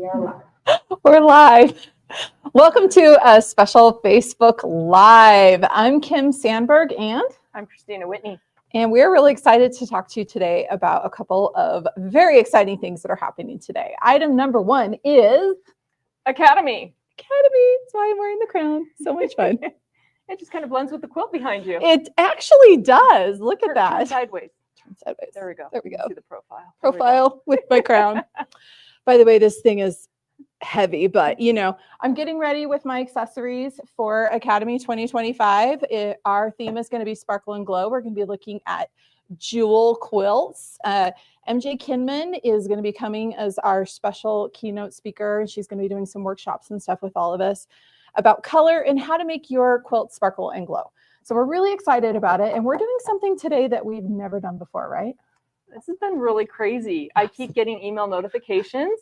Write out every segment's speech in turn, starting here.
We are live. We're live. Welcome to a special Facebook Live. I'm Kim Sandberg and I'm Christina Whitney. And we're really excited to talk to you today about a couple of very exciting things that are happening today. Item number one is Academy. That's why I'm wearing the crown. So much fun. It just kind of blends with the quilt behind you. It actually does. Look at that. Turn sideways. Turn sideways. There we go. There we go. See the profile. Profile with my crown. By the way, this thing is heavy, but you know, I'm getting ready with my accessories for Academy 2025. Our theme is going to be Sparkle and Glow. We're going to be looking at jewel quilts. MJ Kinman is going to be coming as our special keynote speaker. She's going to be doing some workshops and stuff with all of us about color and how to make your quilt sparkle and glow. So we're really excited about it. And we're doing something today that we've never done before, right? This has been really crazy. I keep getting email notifications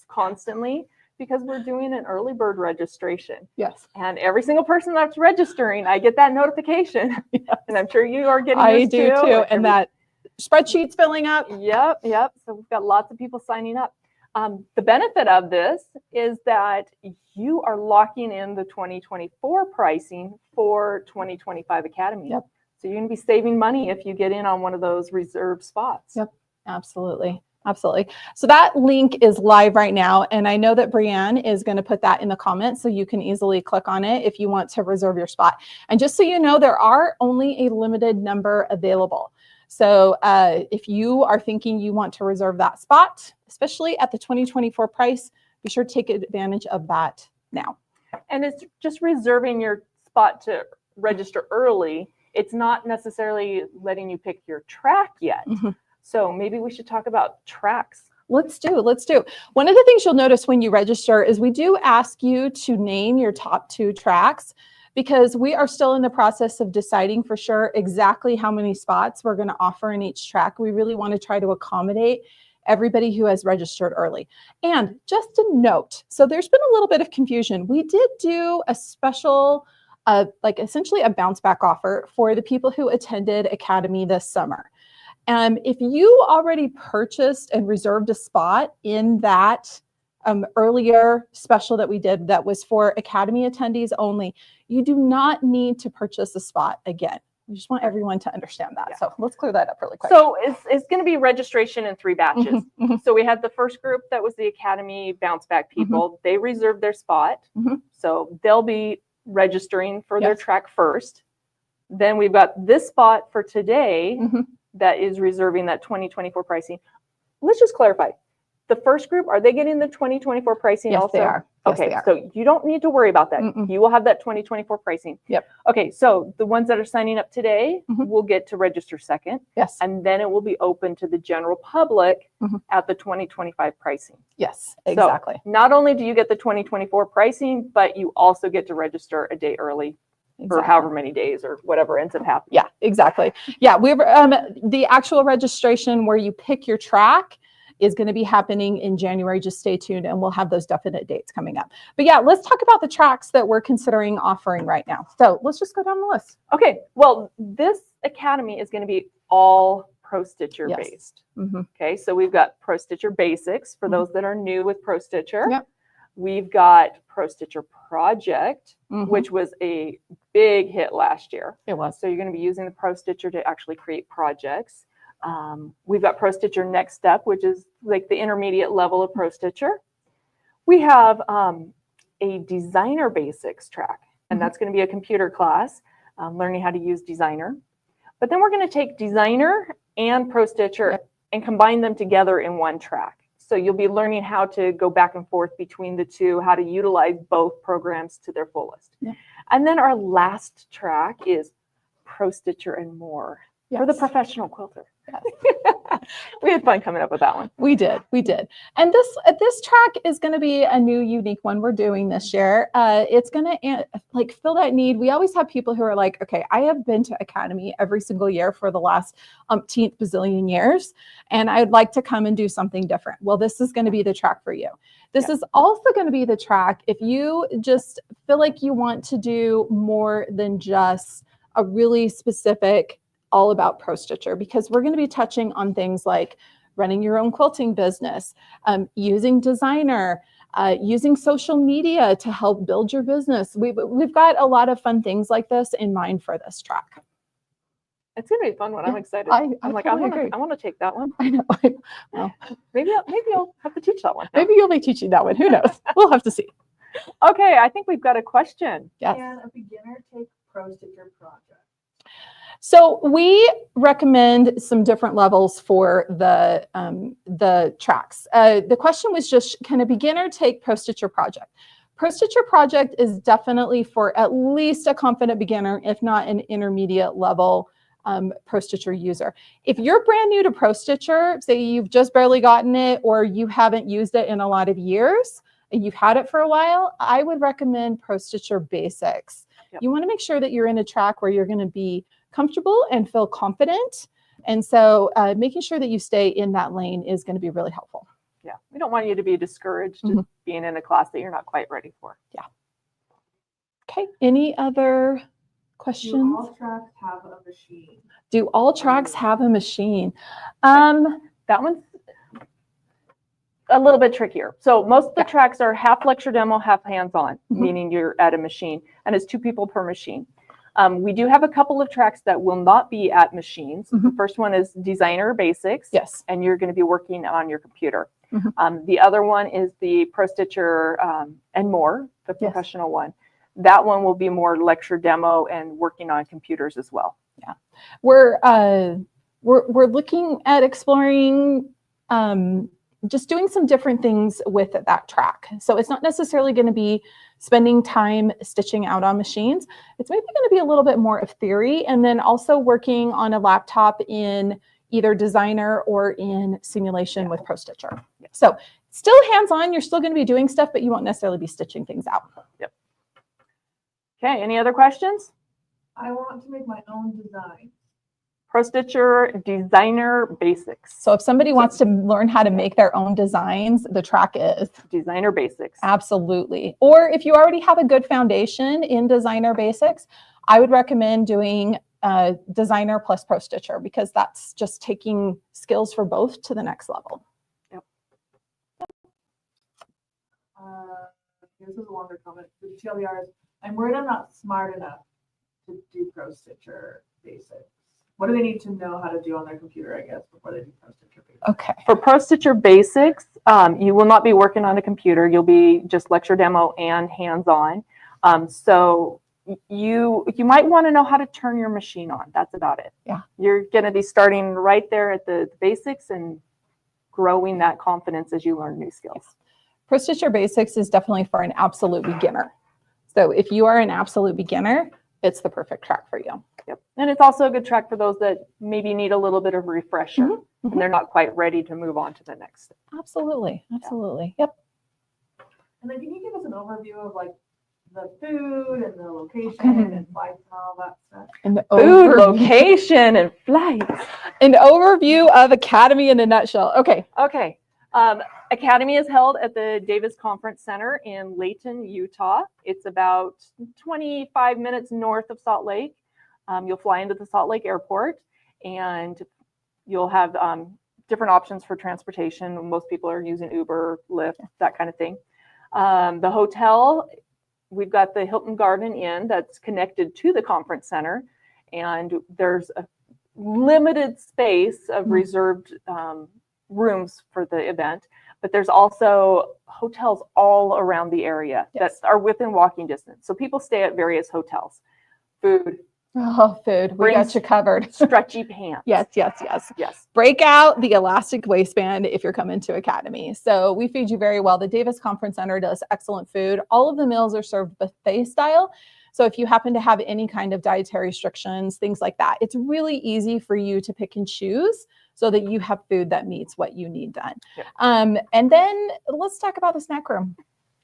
constantly because we're doing an early bird registration. Yes. And every single person that's registering, I get that notification. Yes. And I'm sure you are getting I this do too. And that spreadsheet's filling up. Yep. So we've got lots of people signing up. The benefit of this is that you are locking in the 2024 pricing for 2025 Academy. Yep. So you're going to be saving money if you get in on one of those reserved spots. Yep. Absolutely. So that link is live right now. And I know that Brianne is going to put that in the comments so you can easily click on it if you want to reserve your spot. And just so you know, there are only a limited number available. So if you are thinking you want to reserve that spot, especially at the 2024 price, be sure to take advantage of that now. And it's just reserving your spot to register early. It's not necessarily letting you pick your track yet. Mm-hmm. So maybe we should talk about tracks. Let's do. One of the things you'll notice when you register is we do ask you to name your top 2 tracks because we are still in the process of deciding for sure exactly how many spots we're going to offer in each track. We really want to try to accommodate everybody who has registered early. And just a note, so there's been a little bit of confusion. We did do a special, essentially a bounce back offer for the people who attended Academy this summer. If you already purchased and reserved a spot in that earlier special that we did that was for Academy attendees only, you do not need to purchase a spot again. We just want everyone to understand that. Yeah. So let's clear that up really quick. So it's going to be registration in 3 batches. Mm-hmm. So we had the first group that was the Academy bounce back people. Mm-hmm. They reserved their spot. Mm-hmm. So they'll be registering for their track first. Then we've got this spot for today. Mm-hmm. That is reserving that 2024 pricing. Let's just clarify. The first group, are they getting the 2024 pricing also? Yes, they are. Okay, yes, so you don't need to worry about that. Mm-mm. You will have that 2024 pricing. Yep. Okay, so the ones that are signing up today will get to register second. Yes. And then it will be open to the general public at the 2025 pricing. Yes, exactly. So not only do you get the 2024 pricing, but you also get to register a day early. Exactly. Or however many days or whatever ends up happening. Yeah, exactly. Yeah, we've the actual registration where you pick your track is going to be happening in January. Just stay tuned and we'll have those definite dates coming up. But yeah, let's talk about the tracks that we're considering offering right now. So let's just go down the list. Okay, well, this Academy is going to be all Pro Stitcher based. Mm-hmm. Okay, so we've got Pro Stitcher Basics for those that are new with Pro Stitcher. Yep. We've got Pro Stitcher Project, which was a big hit last year. It was. So you're going to be using the Pro Stitcher to actually create projects. We've got Pro Stitcher Next Step, which is like the intermediate level of Pro Stitcher. We have a Designer Basics track, and that's going to be a computer class, learning how to use Designer. But then we're going to take Designer and Pro Stitcher and combine them together in one track. So you'll be learning how to go back and forth between the two, how to utilize both programs to their fullest. Yeah. And then our last track is Pro Stitcher and More for the professional quilter. Yes. We had fun coming up with that one. We did. And this track is going to be a new, unique one we're doing this year. It's going to fill that need. We always have people who are like, okay, I have been to Academy every single year for the last umpteenth bazillion years, and I'd like to come and do something different. Well, this is going to be the track for you. This is also going to be the track if you just feel like you want to do more than just a really specific all about Pro Stitcher, because we're going to be touching on things like running your own quilting business, using Designer, using social media to help build your business. We've got a lot of fun things like this in mind for this track. It's gonna be a fun one. I'm excited. I totally agree. I want to take that one. I know. Well, Maybe I'll have to teach that one. maybe you'll be teaching that one. Who knows? We'll have to see. Okay, I think we've got a question. Yes. Can a beginner take ProStitcher project? So we recommend some different levels for the tracks. The question was just, can a beginner take ProStitcher project? ProStitcher project is definitely for at least a confident beginner, if not an intermediate level ProStitcher user. If you're brand new to ProStitcher, say you've just barely gotten it or you haven't used it in a lot of years, and you've had it for a while, I would recommend ProStitcher Basics. Yep. You want to make sure that you're in a track where you're going to be comfortable and feel confident. And so making sure that you stay in that lane is going to be really helpful. Yeah, we don't want you to be discouraged just being in a class that you're not quite ready for. Yeah. Okay, any other questions? Do all tracks have a machine? Do all tracks have a machine? That one's a little bit trickier. So most of the tracks are half lecture demo, half hands-on, meaning you're at a machine, and it's 2 people per machine. We do have a couple of tracks that will not be at machines. The first one is Designer Basics. Yes. And you're going to be working on your computer. The other one is the ProStitcher and More, the professional one. That one will be more lecture demo and working on computers as well. Yeah, we're looking at exploring just doing some different things with that track. So it's not necessarily going to be spending time stitching out on machines. It's maybe going to be a little bit more of theory, and then also working on a laptop in either Designer or in simulation with ProStitcher. So still hands-on, you're still going to be doing stuff, but you won't necessarily be stitching things out. Yep. Okay, any other questions? I want to make my own design. ProStitcher Designer Basics. So if somebody wants to learn how to make their own designs, the track is Designer Basics. Absolutely. Or if you already have a good foundation in Designer Basics, I would recommend doing Designer plus ProStitcher, because that's just taking skills for both to the next level. Yep. This is a longer comment. The TLDR is, I'm worried I'm not smart enough to do ProStitcher Basics. What do they need to know how to do on their computer, I guess, before they do ProStitcher Basics? Okay. For ProStitcher Basics, you will not be working on a computer. You'll be just lecture demo and hands-on. So you might want to know how to turn your machine on. That's about it. Yeah. You're going to be starting right there at the basics and growing that confidence as you learn new skills. ProStitcher Basics is definitely for an absolute beginner. So if you are an absolute beginner, it's the perfect track for you. Yep. And it's also a good track for those that maybe need a little bit of refresher and they're not quite ready to move on to the next step. Absolutely. Absolutely. Yep. And then can you give us an overview of like the food and the location and flights and all that stuff? And the Food, location, and flights. An overview of Academy in a nutshell. Okay. Okay. Academy is held at the Davis Conference Center in Layton, Utah. It's about 25 minutes north of Salt Lake. You'll fly into the Salt Lake Airport, and you'll have different options for transportation. Most people are using Uber, Lyft, that kind of thing. The hotel, we've got the Hilton Garden Inn that's connected to the conference center, and there's a limited space of reserved rooms for the event, but there's also hotels all around the area that are within walking distance. So people stay at various hotels. Food. Oh, food. We got you covered. Stretchy pants. Yes, yes, yes. Yes. Break out the elastic waistband if you're coming to Academy. So we feed you very well. The Davis Conference Center does excellent food. All of the meals are served buffet style. So if you happen to have any kind of dietary restrictions, things like that, it's really easy for you to pick and choose so that you have food that meets what you need done. Yeah. And then let's talk about the snack room.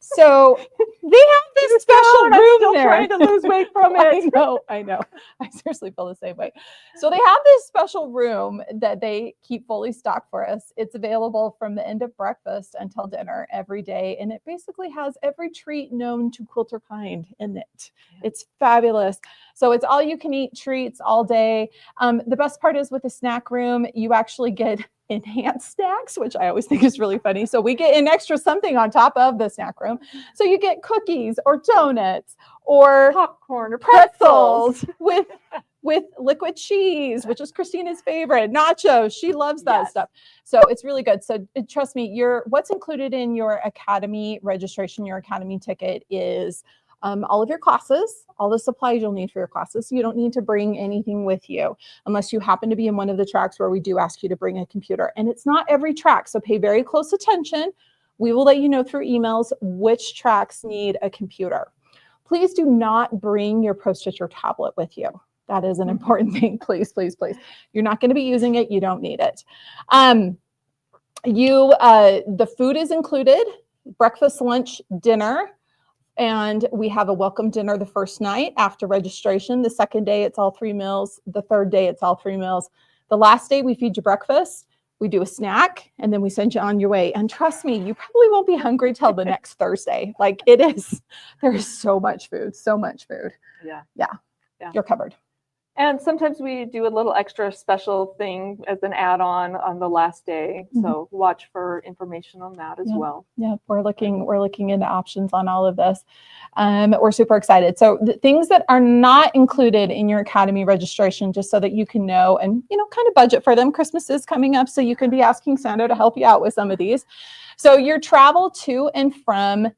So they have this special room still there. Trying to lose weight from it. I know. I seriously feel the same way. So they have this special room that they keep fully stocked for us. It's available from the end of breakfast until dinner every day. And it basically has every treat known to quilter kind in it. It's fabulous. So it's all you can eat treats all day. The best part is with the snack room, you actually get enhanced snacks, which I always think is really funny. So we get an extra something on top of the snack room. So you get cookies or donuts or Popcorn or pretzels. with liquid cheese, which is Christina's favorite, nachos. She loves that Yes. stuff. So it's really good. So trust me, what's included in your academy registration, your academy ticket is all of your classes, all the supplies you'll need for your classes. So you don't need to bring anything with you unless you happen to be in one of the tracks where we do ask you to bring a computer. And it's not every track, so pay very close attention. We will let you know through emails which tracks need a computer. Please do not bring your ProStitcher tablet with you. That is an important thing. Please, please, please. You're not going to be using it. You don't need it. The food is included, breakfast, lunch, dinner. And we have a welcome dinner the first night after registration. The second day, it's all 3 meals. The third day, it's all 3 meals. The last day, we feed you breakfast. We do a snack, and then we send you on your way. And trust me, you probably won't be hungry till the next Thursday. Like it is, there is so much food, so much food. Yeah. You're covered. And sometimes we do a little extra special thing as an add-on on the last day. So watch for information on that as well. Yeah, we're looking into options on all of this. We're super excited. So the things that are not included in your academy registration, just so that you can know and kind of budget for them. Christmas is coming up, so you can be asking Santa to help you out with some of these. So your travel to and from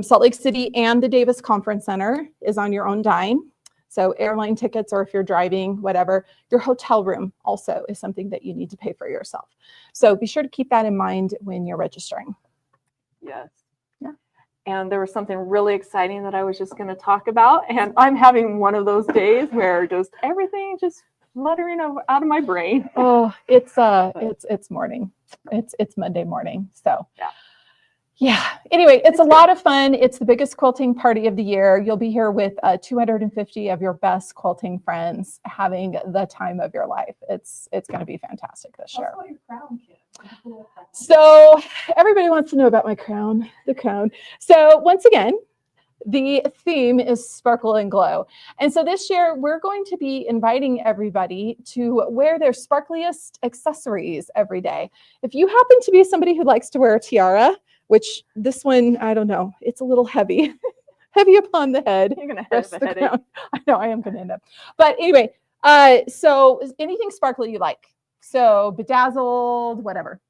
Salt Lake City and the Davis Conference Center is on your own dime. So airline tickets, or if you're driving, whatever, your hotel room also is something that you need to pay for yourself. So be sure to keep that in mind when you're registering. Yes. Yeah. And there was something really exciting that I was just going to talk about. And I'm having one of those days where just everything just fluttering out of my brain. Oh, it's morning. It's Monday morning. So yeah. Anyway, it's a lot of fun. It's the biggest quilting party of the year. You'll be here with 250 of your best quilting friends having the time of your life. It's going to be fantastic this year. What's about your crown, kid? So everybody wants to know about my crown, the crown. So once again, the theme is sparkle and glow. And so this year we're going to be inviting everybody to wear their sparkliest accessories every day. If you happen to be somebody who likes to wear a tiara, which this one, I don't know, it's a little heavy, heavy upon the head. You're going to have a headache. Crown. I know I am going to end up. But anyway, so anything sparkly you like. So bedazzled, whatever.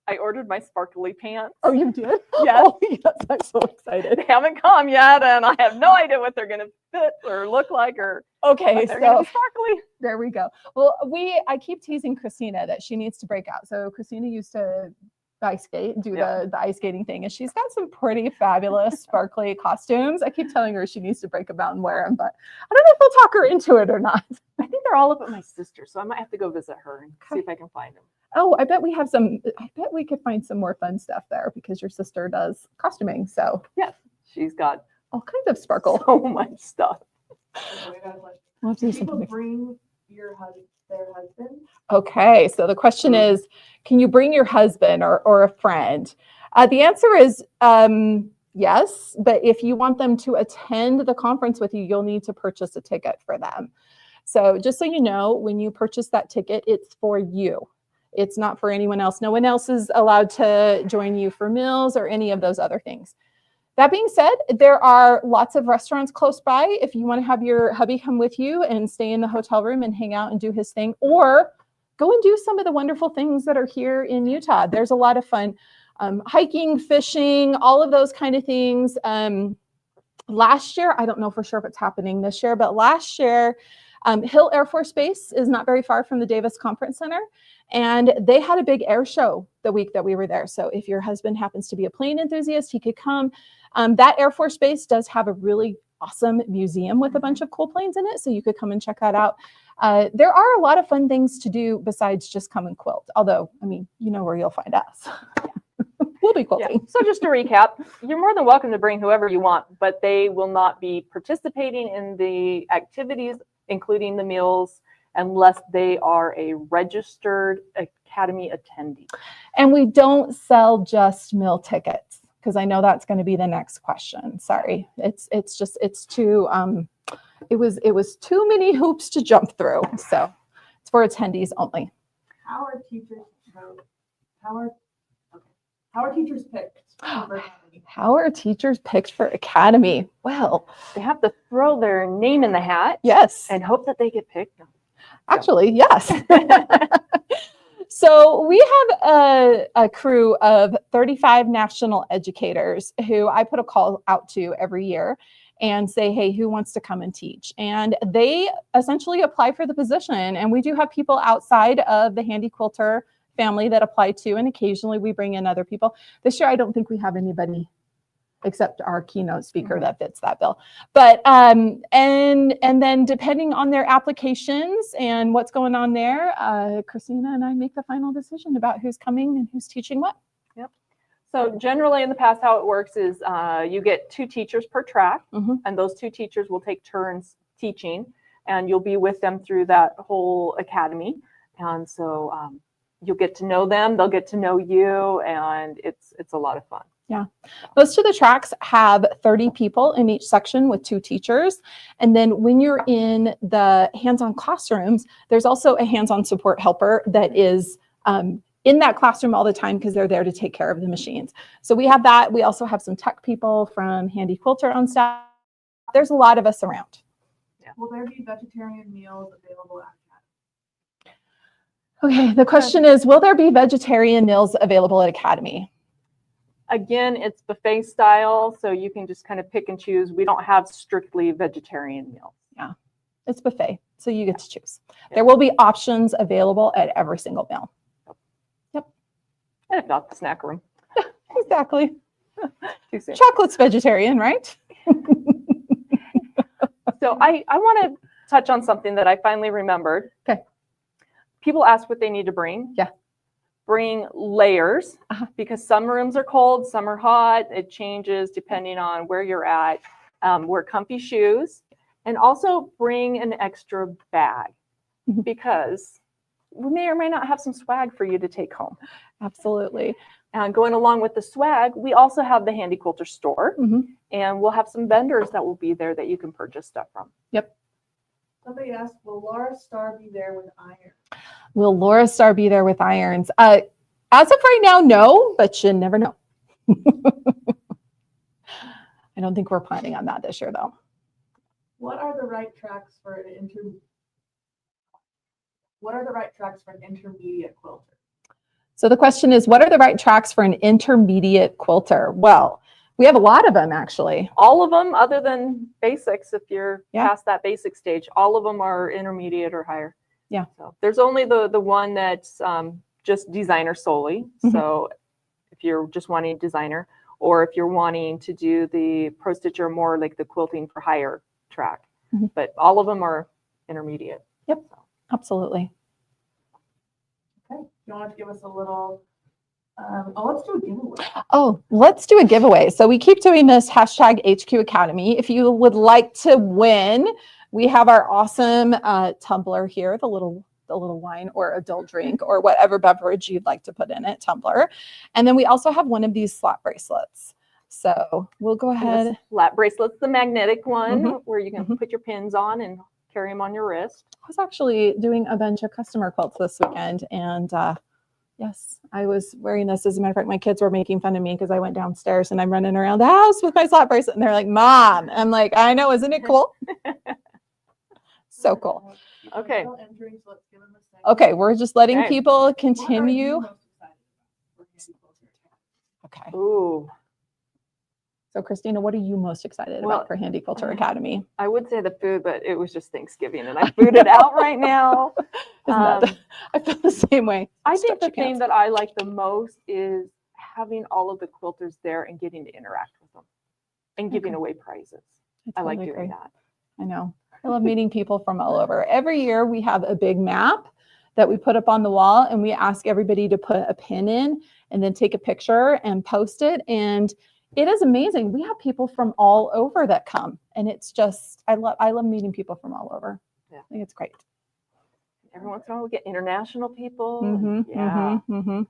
I ordered my sparkly pants. Oh, you did? Yes. Oh, yes, I'm so excited. They haven't come yet, and I have no idea what they're going to fit or look like, or Okay, they're going to so be sparkly. there we go. Well, I keep teasing Christina that she needs to break out. So Christina used to ice skate, do the ice skating thing, and she's got some pretty fabulous sparkly costumes. I keep telling her she needs to break them out and wear them, but I don't know if we'll talk her into it or not. I think they're all up at my sister, so I might have to go visit her and see if I can find them. Oh, I bet we could find some more fun stuff there because your sister does costuming. So Yes, she's got all kinds of sparkle. so much stuff. We'll have to do People something. bring their husband. Okay, so the question is, can you bring your husband or a friend? The answer is yes, but if you want them to attend the conference with you, you'll need to purchase a ticket for them. So just so you know, when you purchase that ticket, it's for you. It's not for anyone else. No one else is allowed to join you for meals or any of those other things. That being said, there are lots of restaurants close by if you want to have your hubby come with you and stay in the hotel room and hang out and do his thing, or go and do some of the wonderful things that are here in Utah. There's a lot of fun hiking, fishing, all of those kind of things. Last year, I don't know for sure if it's happening this year, but last year, Hill Air Force Base is not very far from the Davis Conference Center, and they had a big air show the week that we were there. So if your husband happens to be a plane enthusiast, he could come. That Air Force Base does have a really awesome museum with a bunch of cool planes in it, so you could come and check that out. There are a lot of fun things to do besides just come and quilt, although, I mean, you know where you'll find us. We'll be quilting. Yeah. So just to recap, you're more than welcome to bring whoever you want, but they will not be participating in the activities, including the meals, unless they are a registered Academy attendee. And we don't sell just meal tickets, because I know that's going to be the next question. Sorry, it's too it was too many hoops to jump through. So it's for attendees only. How are teachers how are teachers picked? How are teachers picked for Academy? Well, They have to throw their name in the hat yes. and hope that they get picked. Actually, yes. So we have a crew of 35 national educators who I put a call out to every year and say, hey, who wants to come and teach? And they essentially apply for the position. And we do have people outside of the Handy Quilter family that apply too. And occasionally we bring in other people. This year, I don't think we have anybody except our keynote speaker that fits that bill. But and then depending on their applications and what's going on there, Christina and I make the final decision about who's coming and who's teaching what. Yep. So generally in the past, how it works is you get 2 teachers per track, and those 2 teachers will take turns teaching, and you'll be with them through that whole academy. And so you'll get to know them, they'll get to know you, and it's a lot of fun. Yeah. Most of the tracks have 30 people in each section with 2 teachers. And then when you're in the hands-on classrooms, there's also a hands-on support helper that is in that classroom all the time because they're there to take care of the machines. So we have that. We also have some tech people from Handy Quilter on staff. There's a lot of us around. Yeah. Will there be vegetarian meals available at Academy? Okay, the question is, will there be vegetarian meals available at Academy? Again, it's buffet style, so you can just kind of pick and choose. We don't have strictly vegetarian meals. Yeah, it's buffet, so you get to choose. There will be options available at every single meal. Yep. And if not, the snack room. Exactly. Too soon. Chocolate's vegetarian, right? So I want to touch on something that I finally remembered. Okay. People ask what they need to bring. Yeah. Bring layers because some rooms are cold, some are hot. It changes depending on where you're at. Wear comfy shoes, and also bring an extra bag because we may or may not have some swag for you to take home. Absolutely. And going along with the swag, we also have the Handy Quilter store, and we'll have some vendors that will be there that you can purchase stuff from. Yep. Somebody asked, will Laura Starr be there with iron? Will Laura Starr be there with irons? As of right now, no, but you never know. I don't think we're planning on that this year, though. What are the right tracks for an intermediate quilter? So the question is, what are the right tracks for an intermediate quilter? Well, we have a lot of them, actually. All of them, other than basics, if you're past that basic stage, all of them are intermediate or higher. Yeah. So there's only the one that's just designer solely. So if you're just wanting designer, or if you're wanting to do the pro stitcher, more like the quilting for higher track. But all of them are intermediate. Yep, absolutely. Okay. You want to give us a little, let's do a giveaway. Oh, let's do a giveaway. So we keep doing this hashtag HQ Academy. If you would like to win, we have our awesome tumbler here, the little wine or adult drink or whatever beverage you'd like to put in it, tumbler. And then we also have one of these slap bracelets. So we'll go ahead. Slap bracelet's the magnetic one where you can put your pins on and carry them on your wrist. I was actually doing a bunch of customer quilts this weekend, and yes, I was wearing this. As a matter of fact, my kids were making fun of me because I went downstairs and I'm running around the house with my slap bracelet, and they're like, "Mom," I'm like, "I know, isn't it cool?" So cool. Okay. Okay, we're just letting Okay. people continue. Okay. Ooh. So Christina, what are you most excited Well, about for Handy Quilter Academy? I would say the food, but it was just Thanksgiving and I fooded out right now. I feel the same way. I think the Stretch your thing that I like the most is having all of the quilters there and getting to interact with them and giving away prizes. I like totally doing agree. that. I know. I love meeting people from all over. Every year we have a big map that we put up on the wall, and we ask everybody to put a pin in and then take a picture and post it. And it is amazing. We have people from all over that come, and it's just, I love meeting people from all over. Yeah. I think it's great. Every once in a while we get international people. Mm-hmm.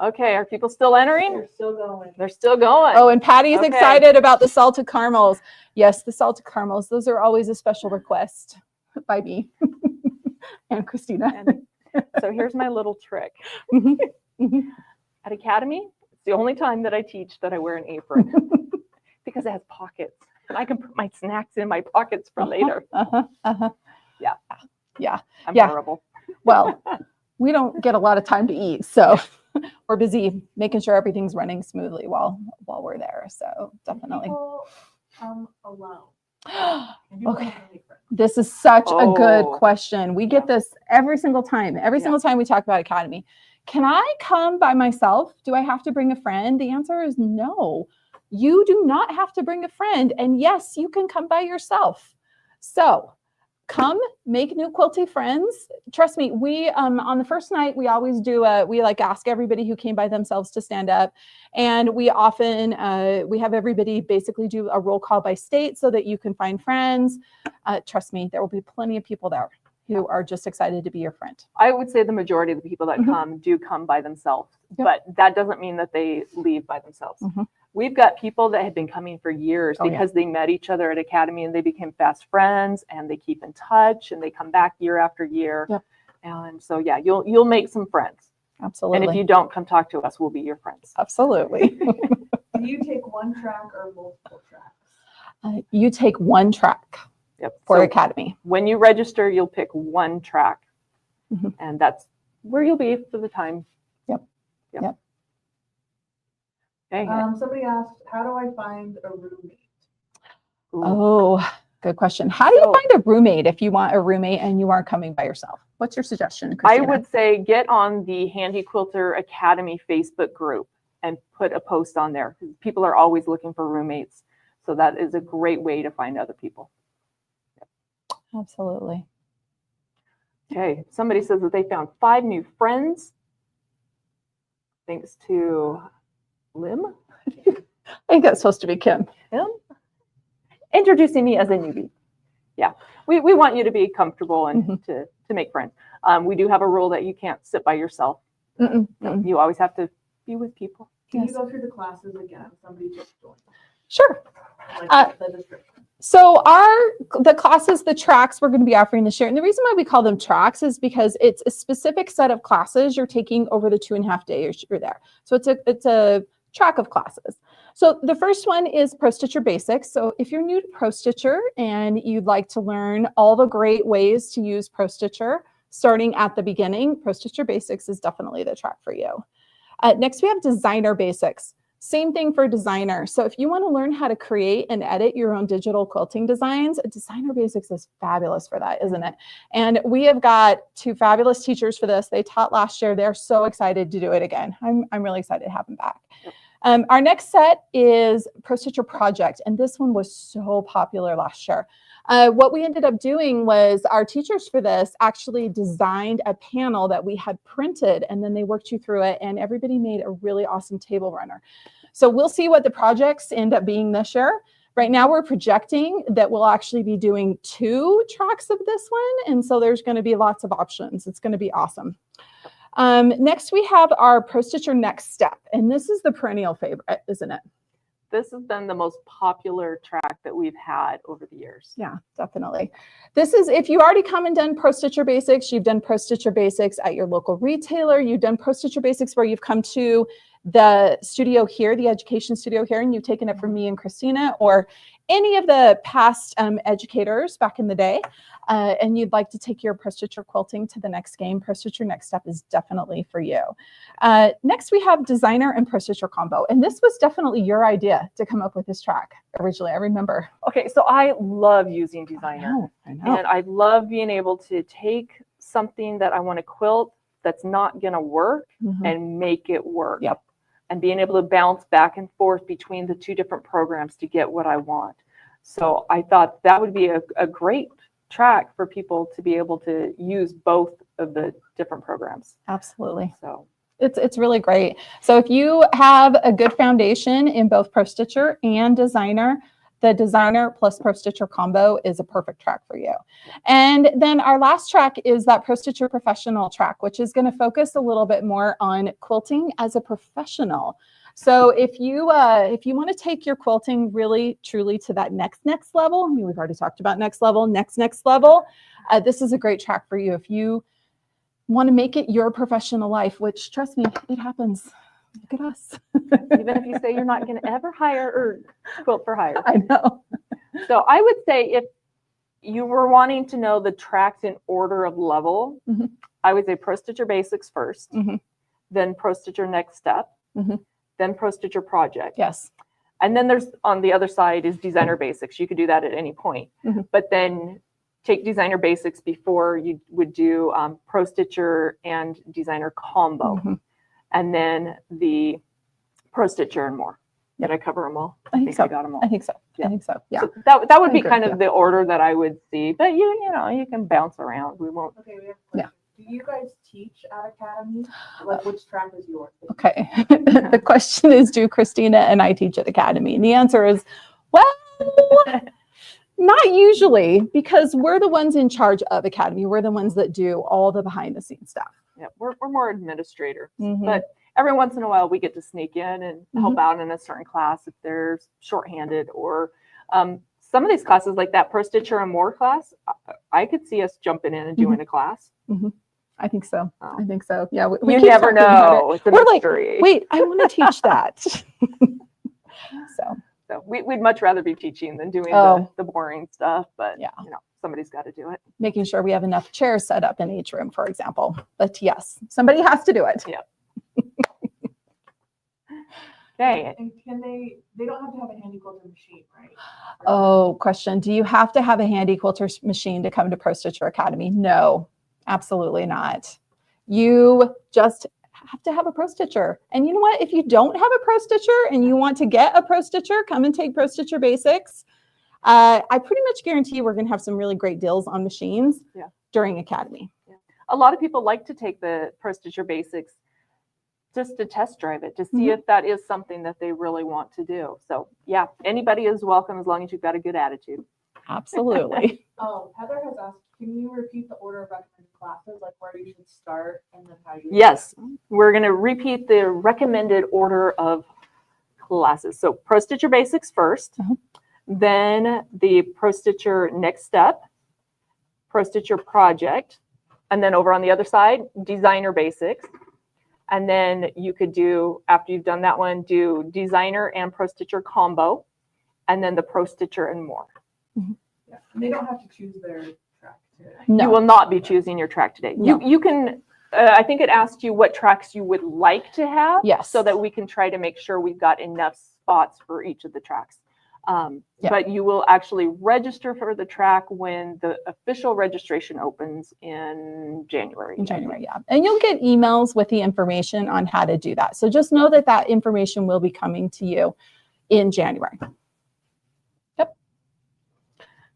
Okay, are people still entering? They're still going. They're still going. Oh, and Patty's Okay. excited about the salted caramels. Yes, the salted caramels. Those are always a special request by me and Christina. And so here's my little trick. Mhm. Mhm. At Academy, it's the only time that I teach that I wear an apron because it has pockets and I can put my snacks in my pockets for later. Yeah. Yeah. I'm Yeah. horrible. Well, we don't get a lot of time to eat, so we're busy making sure everything's running smoothly while we're there. So definitely. People alone. And you Okay. don't have any friends. This is such a good Oh, question. We get this every single time. Every single time we talk about Academy. Can I come by myself? Do I have to bring a friend? The answer is no. You do not have to bring a friend. And yes, you can come by yourself. So come make new quilty friends. Trust me, we on the first night, we always do we like ask everybody who came by themselves to stand up. And we often we have everybody basically do a roll call by state so that you can find friends. Trust me, there will be plenty of people there who are just excited to be your friend. I would say the majority of the people that come do come by themselves, but that doesn't mean that they leave by themselves. We've got people that have been coming for years because they met each other at Academy and they became fast friends and they keep in touch and they come back year after year. And so, yeah, you'll make some friends. Absolutely. And if you don't, come talk to us. We'll be your friends. Absolutely. Do you take one track or multiple tracks? You take one track for Academy. When you register, you'll pick one track and that's where you'll be for the time. Yep. Okay. Somebody asked, how do I find a roommate? Oh, good question. How do you find a roommate if you want a roommate and you aren't coming by yourself? What's your suggestion, Christina? I would say get on the Handy Quilter Academy Facebook group and put a post on there. People are always looking for roommates. So that is a great way to find other people. Absolutely. Okay. Somebody says that they found 5 new friends thanks to Lim. I think that's supposed to be Kim. Introducing me as a newbie. Yeah, we want you to be comfortable and to make friends. We do have a rule that you can't sit by yourself. You always have to be with people. Can you go through the classes again? Somebody just joined. Sure. Like the description. So the classes, the tracks we're going to be offering this year, and the reason why we call them tracks is because it's a specific set of classes you're taking over the 2.5 days you're there. So it's a track of classes. So the first one is Pro Stitcher Basics. So if you're new to Pro Stitcher and you'd like to learn all the great ways to use Pro Stitcher, starting at the beginning, Pro Stitcher Basics is definitely the track for you. Next, we have Designer Basics. Same thing for designer. So if you want to learn how to create and edit your own digital quilting designs, Designer Basics is fabulous for that, isn't it? And we have got 2 fabulous teachers for this. They taught last year. They're so excited to do it again. I'm really excited to have them back. Our next set is Pro Stitcher Project, and this one was so popular last year. What we ended up doing was our teachers for this actually designed a panel that we had printed, and then they worked you through it, and everybody made a really awesome table runner. So we'll see what the projects end up being this year. Right now we're projecting that we'll actually be doing 2 tracks of this one, and so there's going to be lots of options. It's going to be awesome. Next, we have our Pro Stitcher Next Step, and this is the perennial favorite, isn't it? This has been the most popular track that we've had over the years. Yeah, definitely. This is, if you already come and done Pro Stitcher Basics, you've done Pro Stitcher Basics at your local retailer, you've done Pro Stitcher Basics where you've come to the studio here, the education studio here, and you've taken it from me and Christina, or any of the past educators back in the day, and you'd like to take your Pro Stitcher quilting to the next game, Pro Stitcher Next Step is definitely for you. Next, we have Designer and Pro Stitcher Combo, and this was definitely your idea to come up with this track originally, I remember. Okay, so I love using Designer. I know. And I love being able to take something that I want to quilt that's not going to work and make it work. Yep. And being able to bounce back and forth between the 2 different programs to get what I want. So I thought that would be a great track for people to be able to use both of the different programs. Absolutely. So it's really great. So if you have a good foundation in both Pro Stitcher and Designer, the Designer plus Pro Stitcher combo is a perfect track for you. And then our last track is that Pro Stitcher Professional track, which is going to focus a little bit more on quilting as a professional. So if you want to take your quilting really truly to that next level, I mean, we've already talked about next level, next level, this is a great track for you. If you want to make it your professional life, which trust me, it happens Look at us. even if you say you're not going to ever hire or quilt for hire. I know. So I would say if you were wanting to know the tracks in order of level, Mhm. I would say Pro Stitcher Basics first, Mhm. then Pro Stitcher Next Step, Mhm. then Pro Stitcher Project. Yes. And then there's on the other side is Designer Basics. You could do that at any point. Mhm. But then take Designer Basics before you would do Pro Stitcher and Designer Combo. Mhm. And then the Pro Stitcher and more. Yep. Did I cover them all? I think so. I got them all. I think so. Yeah. I think so. Yeah. So that would I be agree, kind of yeah. the order that I would see. But you know, you can bounce around. We won't. Okay, we have a Yeah. question. Do you guys teach at Academy? Like, which track is yours? Okay. The question is, do Christina and I teach at Academy? And the answer is, well, not usually, because we're the ones in charge of Academy. We're the ones that do all the behind the scenes stuff. Yeah, we're more administrators. Mhm. But every once in a while, we get to sneak in and help out in a certain class if they're shorthanded or some of these classes like that Pro Stitcher and More class. I could see us jumping in and doing a class. I think so. Oh. I think so. Yeah. You keep never talking about know. it. It's a We're like, mystery. wait, I want to teach that. So we'd much rather be teaching than doing Oh. the boring stuff. But Yeah. you know, somebody's got to do it. Making sure we have enough chairs set up in each room, for example. But yes, somebody has to do it. Yeah. Okay. And can they don't have to have a handy quilter machine, right? Oh, question. Do you have to have a handy quilter machine to come to Pro Stitcher Academy? No, absolutely not. You just have to have a Pro Stitcher. And you know what? If you don't have a Pro Stitcher and you want to get a Pro Stitcher, come and take Pro Stitcher Basics. I pretty much guarantee we're going to have some really great deals on machines during Academy. A lot of people like to take the Pro Stitcher Basics just to test drive it, to see if that is something that they really want to do. So yeah, anybody is welcome as long as you've got a good attitude. Absolutely. Heather has asked, can you repeat the order of recommended classes, like where you should start and then how you? Yes, we're going to repeat the recommended order of classes. So Pro Stitcher Basics first, then the Pro Stitcher Next Step, Pro Stitcher Project, and then over on the other side, Designer Basics. And then you could do, after you've done that one, do Designer and Pro Stitcher Combo, and then the Pro Stitcher and More. Yeah, and they don't have to choose their track today. No. You will not be choosing your track today. No. You can, I think it asked you what tracks you would like to have. Yes. So that we can try to make sure we've got enough spots for each of the tracks. But you will actually register for the track when the official registration opens in January. In January, yeah. And you'll get emails with the information on how to do that. So just know that that information will be coming to you in January. Yep.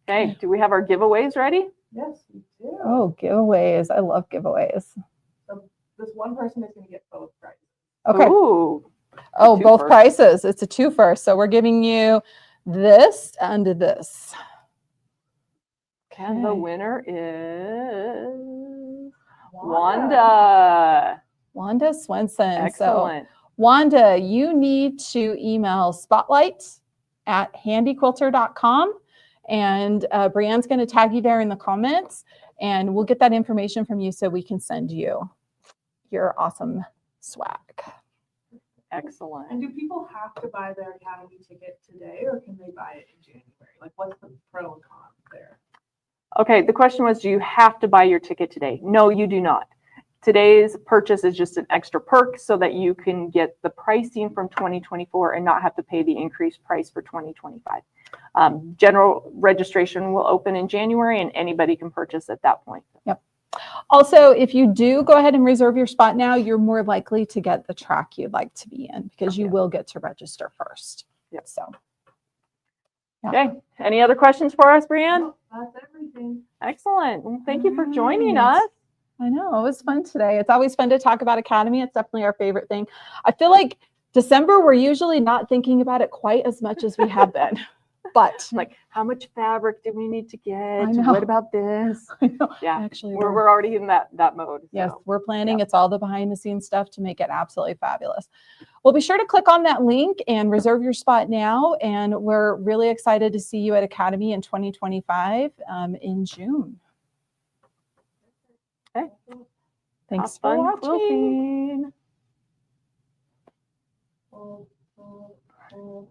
Okay, do we have our giveaways ready? Yes, we do. Oh, giveaways. I love giveaways. So this one person is going to get both prizes. Okay. Ooh, Oh, two both first. prices. It's a two-fer. So we're giving you this and this. and the Okay. winner is Wanda. Wanda Swenson. So Excellent. Wanda, you need to email spotlight@handyquilter.com, and Brianne's going to tag you there in the comments, and we'll get that information from you so we can send you your awesome swag. Excellent. And do people have to buy their Academy ticket today, or can they buy it in January? Like, what's the pro and con there? Okay, the question was, do you have to buy your ticket today? No, you do not. Today's purchase is just an extra perk so that you can get the pricing from 2024 and not have to pay the increased price for 2025. General registration will open in January and anybody can purchase at that point. Yep. Also, if you do go ahead and reserve your spot now, you're more likely to get the track you'd like to be in because you will get to register first. Yep. So. Okay, any other questions for us, Brianne? Nope, that's everything. Excellent. Well, thank you for joining Nice. us. I know, it was fun today. It's always fun to talk about Academy. It's definitely our favorite thing. I feel like December, we're usually not thinking about it quite as much as we have been. But Like, how much fabric do we need to get? know. What about this? I know, Yeah, actually, we're already in that mode. yes, so. we're planning. yeah. It's all the behind the scenes stuff to make it absolutely fabulous. Well, be sure to click on that link and reserve your spot now. And we're really excited to see you at Academy in 2025 in June. Okay. Thanks Have for fun watching. quilting. oh, oh, oh.